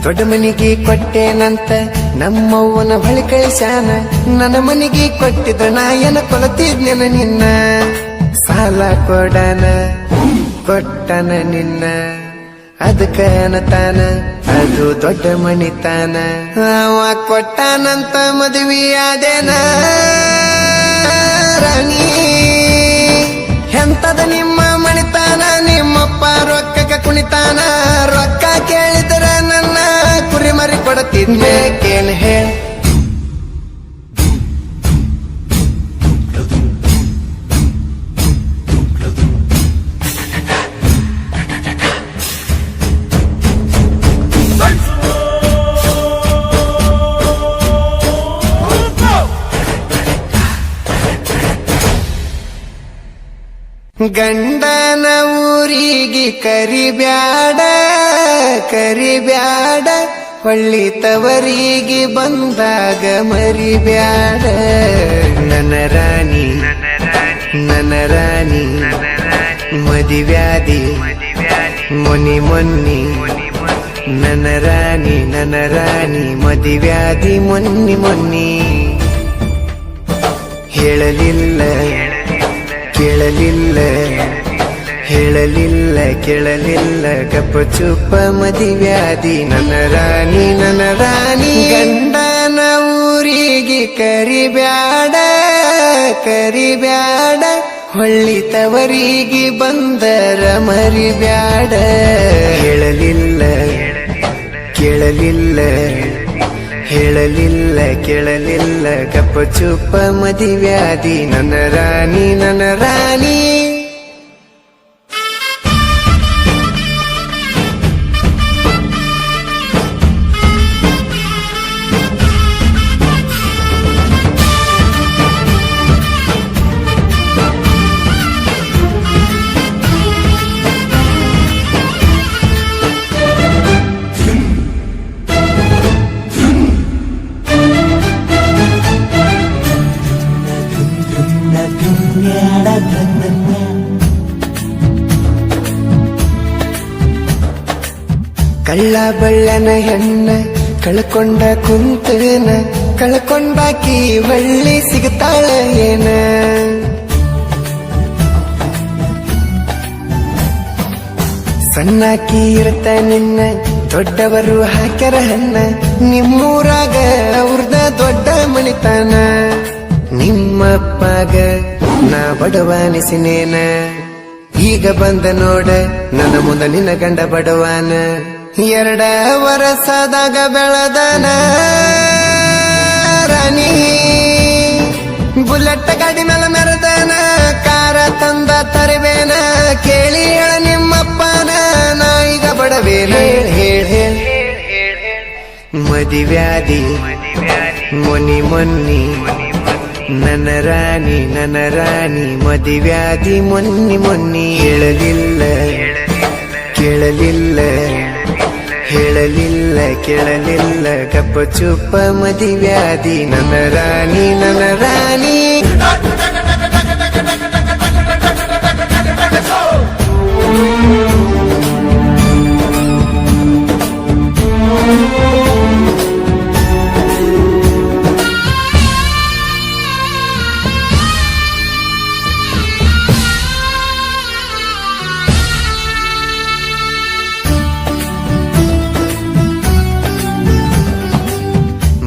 ದೊಡ್ಡ ಮನಿಗೆ ಕೊಟ್ಟೇನಂತ ನಮ್ಮವ್ವನ ಬಳಿ ಕಳಿಸ್ಯಾನ. ನನ್ನ ಮನಿಗೆ ಕೊಟ್ಟಿದ್ದ ನಾಯನ ಕೊಲತಿದ್ನೆನ ನಿನ್ನ. ಸಾಲ ಕೊಡನ ಕೊಟ್ಟನ ನಿನ್ನ, ಅದಕ್ಕ ಅನ್ನತಾನ ಅದು ದೊಡ್ಡ ಮನಿತಾನ. ಅವ ಕೊಟ್ಟಾನಂತ ಮದುವೆಯಾದೇನ ರಾಣಿ. ಎಂತದ ನಿಮ್ಮ ಮಣಿತಾನ, ನಿಮ್ಮಪ್ಪ ರೊಕ್ಕಕ್ಕೆ ಕುಣಿತಾನ. ರೊಕ್ಕ ಕೇಳಿದ್ರ ನನ್ನ ಕುರಿ ಮರಿ ಕೊಡತಿದ್ಬೇಕೇನ್ ಹೇಳ. ಗಂಡನ ಊರಿಗೆ ಕರಿಬ್ಯಾಡ ಕರಿಬ್ಯಾಡ, ಹೊಳ್ಳಿ ತವರಿಗೆ ಬಂದಾಗ ಮರಿಬ್ಯಾಡ. ನನ್ನ ರಾಣಿ ನನ್ನ ರಾಣಿ ಮದಿವ್ಯಾದಿ ಮೊನ್ನಿ ಮೊನ್ನಿ. ನನ್ನ ರಾಣಿ ಮದಿವ್ಯಾದಿ ಮೊನ್ನಿ ಮೊನ್ನಿ. ಹೇಳಲಿಲ್ಲ ಕೇಳಲಿಲ್ಲ ಹೇಳಲಿಲ್ಲ ಕೇಳಲಿಲ್ಲ ಗಪ್ಪ ಚುಪ್ಪ ಮದಿವ್ಯಾದಿ. ನನ್ನ ರಾಣಿ ಗಂಡನ ಊರಿಗೆ ಕರಿಬ್ಯಾಡ ಕರಿಬ್ಯಾಡ, ಹೊಳ್ಳಿ ತವರಿಗೆ ಬಂದರ ಮರಿಬ್ಯಾಡ. ಹೇಳಲಿಲ್ಲ ಕೇಳಲಿಲ್ಲ ಹೇಳಲಿಲ್ಲ ಕೇಳಲಿಲ್ಲ ಗಪ್ಪ ಚುಪ್ಪ ಮದಿವ್ಯಾದಿ. ನನ್ನ ರಾಣಿ ಕಳ್ಳ ಬಳ್ಳನ ಹೆಣ್ಣ ಕಳ್ಕೊಂಡ ಕುಂತನ, ಕಳ್ಕೊಂಡಾಕಿ ಬಳ್ಳಿ ಸಿಗ್ತಾಳ ಏನ. ಸಣ್ಣಾಕಿ ಇರ್ತ ನಿನ್ನ ದೊಡ್ಡವರು ಹಾಕ್ಯಾರ ಹಣ್ಣ. ನಿಮ್ಮೂರಾಗ ಅವ್ರದ ದೊಡ್ಡ ಮಣಿತಾನ. ನಿಮ್ಮಪ್ಪಗ ನಾ ಬಡವಾನಿಸಿನೇನ, ಈಗ ಬಂದ ನೋಡ ನನ್ನ ಮುಂದ ನಿನ್ನ ಗಂಡ ಬಡವಾನ. 2 ವರ್ಷದಾಗ ಬೆಳದನ ರಾಣಿ, ಬುಲೆಟ್ ಗಾಡಿ ಮೇಲೆ ಮೆರೆದನ. ಕಾರ ತಂದ ತರಿವೇನ, ಕೇಳಿ ಹೇಳ ನಿಮ್ಮಪ್ಪನ ನಾ ಈಗ ಬಡವೇನ. ಹೇಳ ಮದಿವ್ಯಾದಿ ಮೊನ್ನಿ ಮೊನ್ನಿ. ನನ್ನ ರಾಣಿ ಮದಿವ್ಯಾದಿ ಮೊನ್ನಿ ಮೊನ್ನಿ. ಹೇಳಲಿಲ್ಲ ಕೇಳಲಿಲ್ಲ ಹೇಳಲಿಲ್ಲ ಕೇಳಲಿಲ್ಲ ಗಪ್ಪ ಚುಪ್ಪ ಮದಿವ್ಯಾದಿ. ನನ್ನ ರಾಣಿ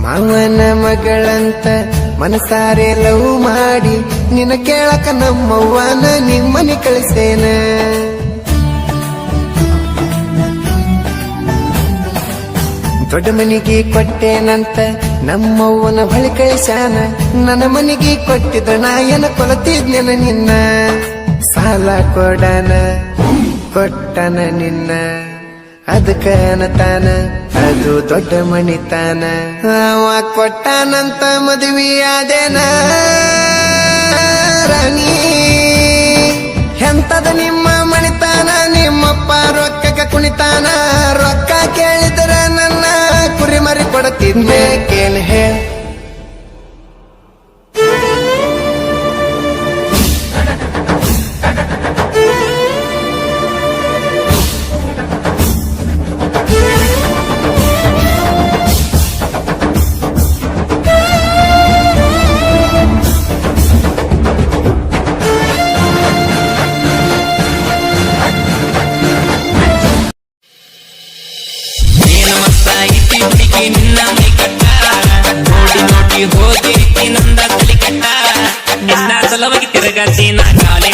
ಮಾವನ ಮಗಳಂತ ಮನಸಾರೆ ಲವ್ ಮಾಡಿ ನಿನ್ನ ಕೇಳಕ ನಮ್ಮವ್ವನ ನಿಮ್ಮನೆ ಕಳಿಸೇನ. ದೊಡ್ಡ ಮನಿಗೆ ಕೊಟ್ಟೇನಂತ ನಮ್ಮವ್ವನ ಬಳಿ ಕಳಿಸ್ಯಾನ. ನನ್ನ ಮನಿಗೆ ಕೊಟ್ಟಿದ್ದ ನಾಯನ ಕೊಲತಿದ್ನೆನ ನಿನ್ನ. ಸಾಲ ಕೊಡನ ಕೊಟ್ಟನ ನಿನ್ನ, ಅದಕ್ಕ ಅನ್ನತಾನ ಅದು ದೊಡ್ಡ ಮಣಿತಾನ. ಅವ ಕೊಟ್ಟಾನಂತ ಮದುವೆಯಾದೇನ ರಾಣಿ. ಎಂತದ ನಿಮ್ಮ ಮಣಿತಾನ, ನಿಮ್ಮಪ್ಪ ರೊಕ್ಕಕ್ಕೆ ಕುಣಿತಾನ. ರೊಕ್ಕ ಕೇಳಿದ್ರ ನನ್ನ ಕುರಿ ಮರಿ ಕೊಡತಿದ್ಬೇಕೇನ್ ಹೇಳ. ಹುಡುಗಿ ನಿನ್ನ ಮೈ ಕಟ್ಟ ನೋಡಿ ನೋಡಿ ಹೋಗಿ ನಂದ ತಲೆ ಕಟ್ಟ ನಿನ್ನ ಸಲವಾಗಿ ತಿರುಗಾಡ್ತೀನಿ ನಾ ಕಾಲೇ